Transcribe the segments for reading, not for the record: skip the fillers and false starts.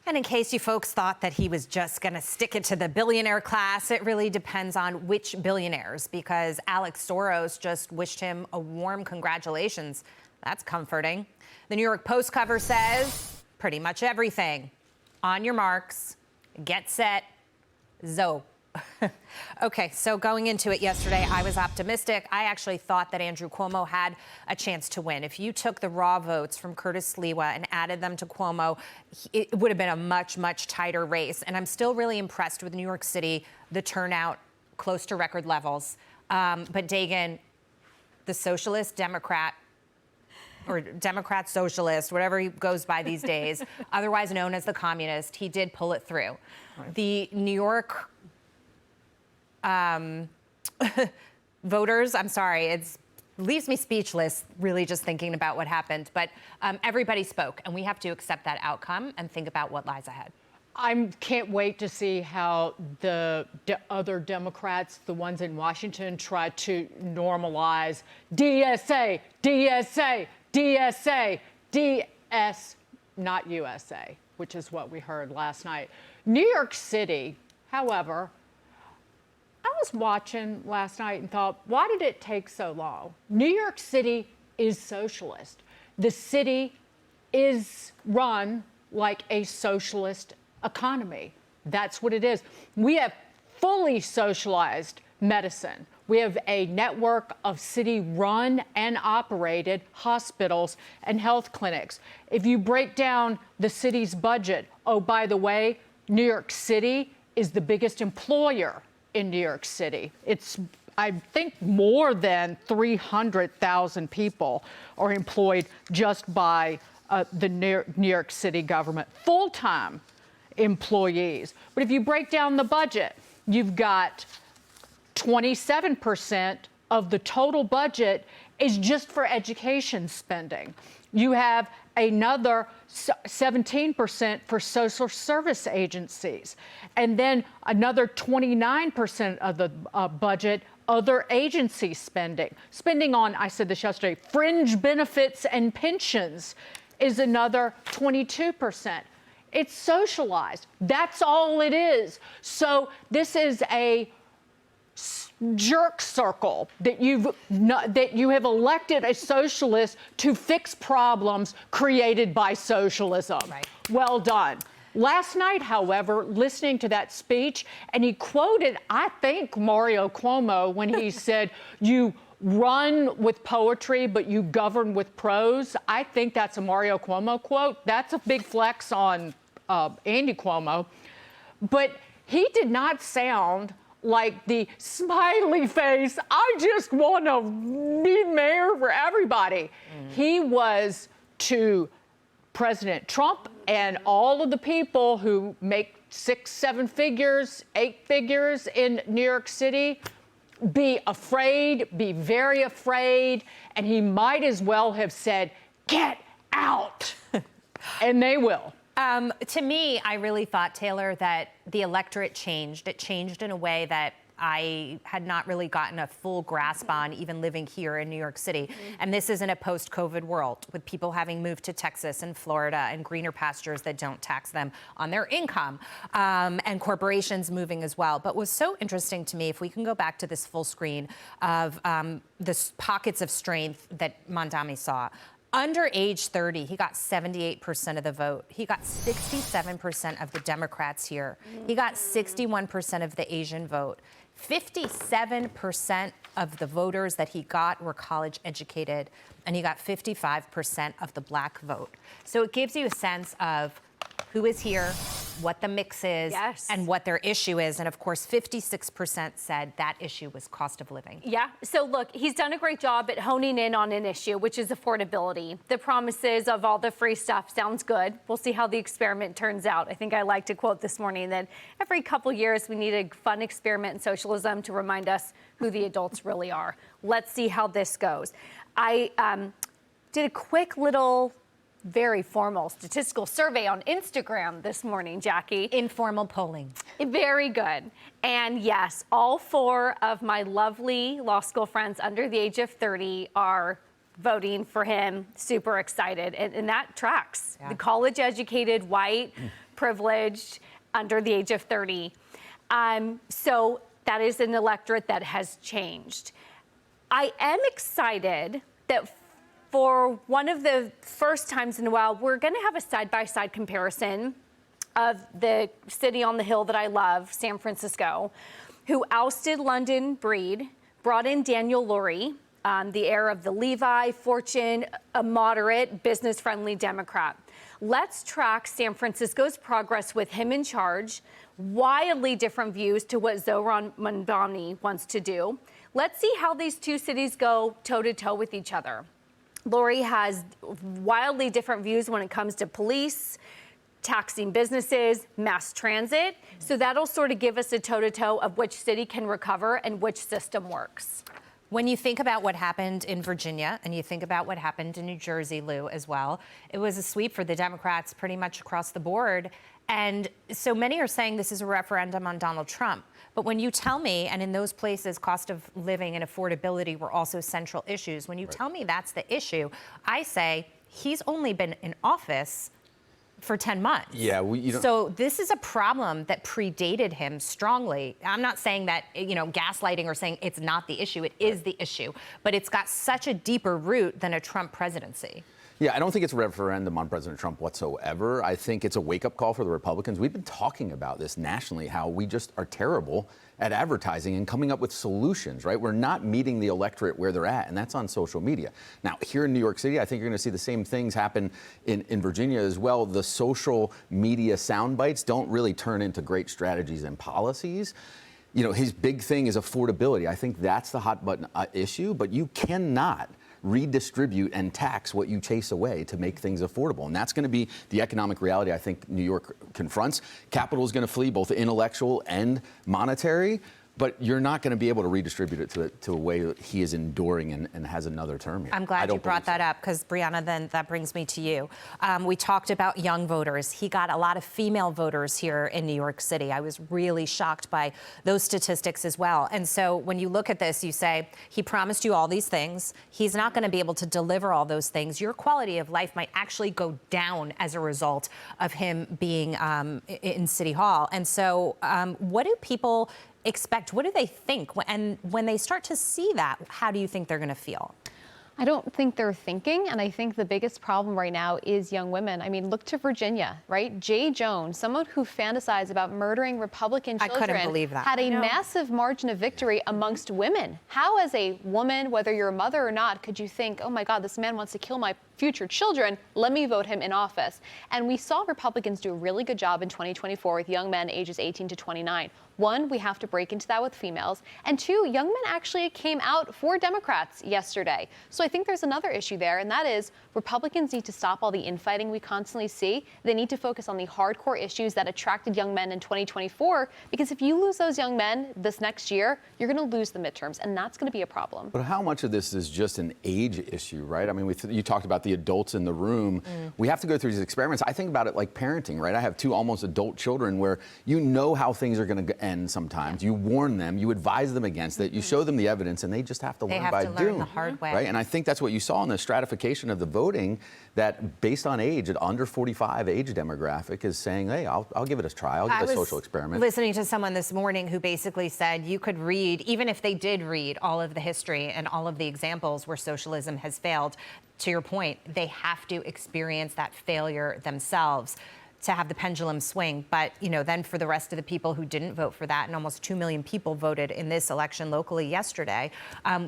And in case you folks thought that he was just going to stick it to the billionaire class, it really depends on which billionaires, because Alex Soros just wished him a warm congratulations. That's comforting. The New York Post cover says pretty much everything. On your marks, get set, zo. Okay, so going into it yesterday, I was optimistic. I actually thought that Andrew Cuomo had a chance to win. If you took the raw votes from Curtis Sliwa and added them to Cuomo, it would have been a much, much tighter race. And I'm still really impressed with New York City, the turnout close to record levels. But Dagan, the socialist Democrat, or Democrat socialist, whatever he goes by these days, otherwise known as the communist, he did pull it through. Right. The New York voters, I'm sorry, it leaves me speechless really just thinking about what happened. But everybody spoke, and we have to accept that outcome and think about what lies ahead. I can't wait to see how the other Democrats, the ones in Washington, try to normalize DSA, DSA, DSA, DS, not USA, which is what we heard last night. New York City, however, I was watching last night and thought, why did it take so long? New York City is socialist. The city is run like a socialist economy. That's what it is. We have fully socialized medicine. We have a network of city-run and operated hospitals and health clinics. If you break down the city's budget, oh, by the way, New York City is the biggest employer in New York City. It's, I think, more than 300,000 people are employed just by the New York City government, full-time employees. But if you break down the budget, you've got 27% of the total budget is just for education spending. You have another 17% for social service agencies, and then another 29% of the budget, other agency spending. Spending on, I said this yesterday, fringe benefits and pensions is another 22%. It's socialized. That's all it is. So this is a jerk circle that you have elected a socialist to fix problems created by socialism. Right. Well done. Last night, however, listening to that speech, and he quoted, I think, Mario Cuomo when he said, "You run with poetry, but you govern with prose." I think that's a Mario Cuomo quote. That's a big flex on Andy Cuomo. But he did not sound like the smiley face, I just want to be mayor for everybody. He was to President Trump and all of the people who make 6, 7 figures, 8 figures in New York City, be afraid, be very afraid, and he might as well have said, "Get out," and they will. To me, I really thought, Taylor, that the electorate changed. It changed in a way that I had not really gotten a full grasp on, even living here in New York City. And this is in a post-COVID world, with people having moved to Texas and Florida and greener pastures that don't tax them on their income, and corporations moving as well. But what's so interesting to me, if we can go back to this full screen of the pockets of strength that Mamdani saw. Under age 30, he got 78% of the vote. He got 67% of the Democrats here. He got 61% of the Asian vote. 57% of the voters that he got were college educated, and he got 55% of the black vote. So it gives you a sense of who is here, what the mix is, yes, and what their issue is. And of course, 56% said that issue was cost of living. Yeah, so look, he's done a great job at honing in on an issue, which is affordability. The promises of all the free stuff sounds good. We'll see how the experiment turns out. I think I like to quote this morning that every couple years we need a fun experiment in socialism to remind us who the adults really are. Let's see how this goes. I did a quick little very formal statistical survey on Instagram this morning, Jackie. Informal polling. Very good. And yes, all 4 of my lovely law school friends under the age of 30 are voting for him, super excited. And that tracks. Yeah. The college-educated, white, privileged, under the age of 30. So that is an electorate that has changed. I am excited that for one of the first times in a while, we're going to have a side-by-side comparison of the city on the hill that I love, San Francisco, who ousted London Breed, brought in Daniel Lurie, the heir of the Levi fortune, a moderate, business-friendly Democrat. Let's track San Francisco's progress with him in charge, wildly different views to what Zohran Mamdani wants to do. Let's see how these two cities go toe-to-toe with each other. Lurie has wildly different views when it comes to police, taxing businesses, mass transit. So that'll sort of give us a toe-to-toe of which city can recover and which system works. When you think about what happened in Virginia and you think about what happened in New Jersey, Lou, as well, it was a sweep for the Democrats pretty much across the board. And so many are saying this is a referendum on Donald Trump. But when you tell me, and in those places, cost of living and affordability were also central issues, when you tell me that's the issue, I say he's only been in office for 10 months. Yeah, so this is a problem that predated him strongly. I'm not saying that, gaslighting or saying it's not the issue. It is the issue. But it's got such a deeper root than a Trump presidency. Yeah, I don't think it's a referendum on President Trump whatsoever. I think it's a wake-up call for the Republicans. We've been talking about this nationally, how we just are terrible at advertising and coming up with solutions, right? We're not meeting the electorate where they're at, and that's on social media. Now, here in New York City, I think you're going to see the same things happen in Virginia as well. The social media sound bites don't really turn into great strategies and policies. His big thing is affordability. I think that's the hot button issue, but you cannot redistribute and tax what you chase away to make things affordable. And that's going to be the economic reality I think New York confronts. Capital is going to flee, both intellectual and monetary, but you're not going to be able to redistribute it to a way that he is enduring and has another term here. I'm glad you brought that up, because Brianna, then that brings me to you. We talked about young voters. He got a lot of female voters here in New York City. I was really shocked by those statistics as well. And so when you look at this, you say, he promised you all these things. He's not going to be able to deliver all those things. Your quality of life might actually go down as a result of him being in City Hall. And so what do people expect? What do they think? And when they start to see that, how do you think they're going to feel? I don't think they're thinking, and I think the biggest problem right now is young women. I mean, look to Virginia, right? Jay Jones, someone who fantasized about murdering Republican children, I couldn't believe that. Had a massive margin of victory amongst women. How, as a woman, whether you're a mother or not, could you think, oh my God, this man wants to kill my future children, let me vote him in office? And we saw Republicans do a really good job in 2024 with young men ages 18 to 29. One, we have to break into that with females. And two, young men actually came out for Democrats yesterday. So I think there's another issue there, and that is Republicans need to stop all the infighting we constantly see. They need to focus on the hardcore issues that attracted young men in 2024, because if you lose those young men this next year, you're going to lose the midterms, and that's going to be a problem. But how much of this is just an age issue, right? I mean, you talked about the adults in the room. We have to go through these experiments. I think about it like parenting, right? I have two almost adult children where you know how things are going to end sometimes. You warn them, you advise them against it, you show them the evidence, and they just have to learn by doing the hard way. Right? And I think that's what you saw in the stratification of the voting, that based on age, an under 45 age demographic is saying, hey, I'll give it a try. I'll give it a social experiment. Listening to someone this morning who basically said you could read, even if they did read all of the history and all of the examples where socialism has failed, to your point, they have to experience that failure themselves to have the pendulum swing. But, then for the rest of the people who didn't vote for that, and almost 2 million people voted in this election locally yesterday,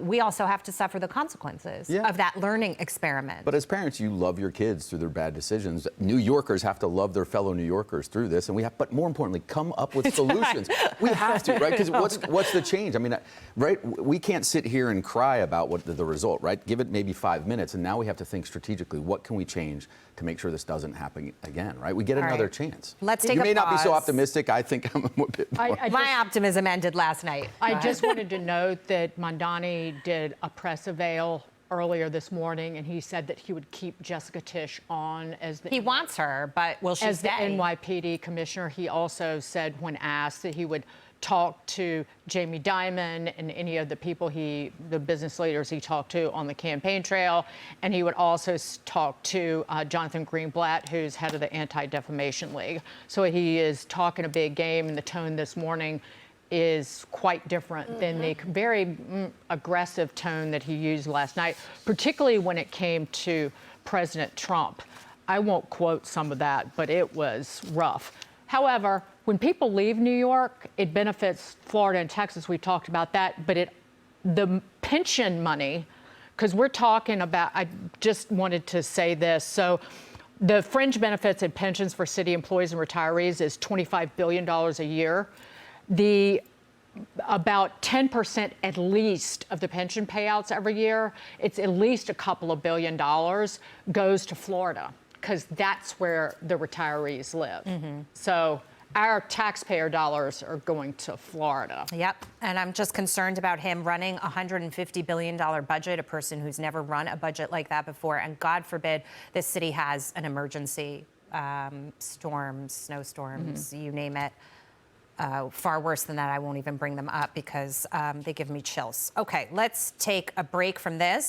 we also have to suffer the consequences of that learning experiment. But as parents, you love your kids through their bad decisions. New Yorkers have to love their fellow New Yorkers through this, and but more importantly, come up with solutions. We have to, right? Because what's the change? I mean, right? We can't sit here and cry about what the result, right? Give it maybe 5 minutes, and now we have to think strategically, what can we change to make sure this doesn't happen again, right? We get another chance. Let's take a pause. You may not be so optimistic. I think I'm a bit more. My optimism ended last night. I just wanted to note that Mamdani did a press avail earlier this morning, and he said that he would keep Jessica Tisch on as the... He wants her, but will she as stay? the NYPD commissioner. He also said, when asked, that he would talk to Jamie Dimon and any of the people the business leaders he talked to on the campaign trail. And he would also talk to Jonathan Greenblatt, who's head of the Anti-Defamation League. So he is talking a big game, and the tone this morning is quite different than the very aggressive tone that he used last night, particularly when it came to President Trump. I won't quote some of that, but it was rough. However, when people leave New York, it benefits Florida and Texas. We talked about that, but the pension money, because we're talking about, I just wanted to say this. So the fringe benefits and pensions for city employees and retirees is $25 billion a year. About 10% at least of the pension payouts every year, it's at least a couple of $1 billion, goes to Florida, because that's where the retirees live. So our taxpayer dollars are going to Florida. Yep, and I'm just concerned about him running a $150 billion budget, a person who's never run a budget like that before, and God forbid this city has an emergency, storms, snowstorms, you name it. Far worse than that, I won't even bring them up because they give me chills. Okay, let's take a break from this.